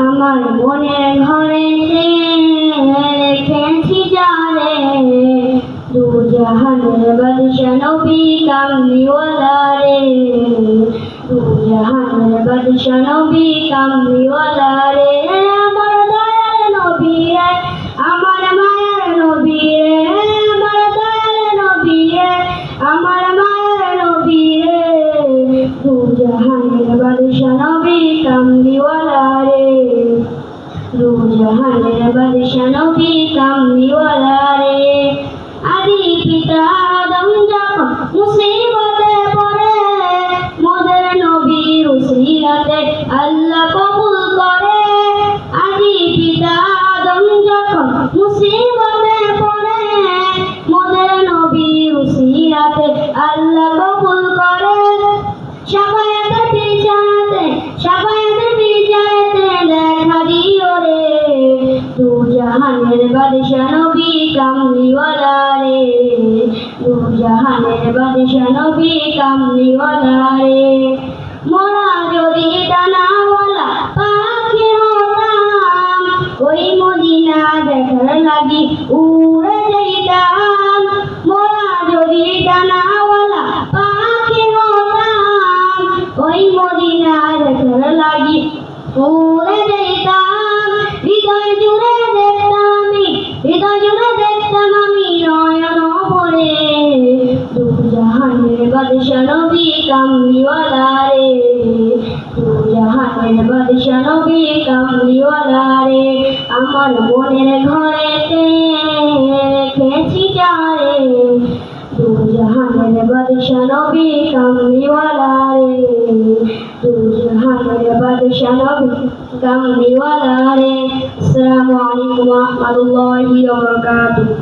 আমার মনের ঘরেতে রেখেছি যারে, দু জাহানের বাদশা নবী কামলিওয়ালা রে, দু জাহানের বাদশা নবী কামলিওয়ালা রে। আমার দয়ার নবী রে, আমার মায়ের নবী রে, আমার দয়ার নবী রে, আমার মায়ের নবী রে, দু জাহানের বাদশা নবী কামলিওয়ালা রে, দু জাহানের বাদশা নবী কামলিওয়ালা রে। আদি পিতা আদম যখন মুসিবতে পড়ে, মোদের নবীর উসিলাতে আল্লাহ কবুল করে। আদি পিতা আদম যখন মুসিবতে পড়ে, মোদের নবীর উসিলাতে আল্লাহ কবুল করে। শাফায়াতের বিচারেতে, শাফায়াতের বিচারেতে দেখা দিও রে, দু জাহানের বাদশা নবী কামলিওয়ালা রে, দু জাহানের বাদশা নবী কামলিওয়ালা রে। মোরা যদি ডানাওয়ালা পাখি হতাম, ওই মদিনা দেখার লাগি উড়ে যাইতাম। মোরা যদি ডানাওয়ালা পাখি হতাম, ওই মদিনা দেখার লাগি উড়ে যাইতাম। হৃদয় জুড়ে দেখতাম আমি, হৃদয় জুড়ে দেখতাম আমি নয়ন ভরে, দু জাহানের বাদশা নবী কামলিওয়ালা রে, দু জাহানের বাদশা নবী কামলিওয়ালা রে। আমার মনের ঘরেতে রেখেছি যারে, দু জাহানের বাদশা নবী কামলিওয়ালা রে, দু জাহানের বাদশা নবী কামলিওয়ালা রে। আসসালামু আলাইকুম ওয়া রাহমাতুল্লাহি ওয়া বারাকাতুহু।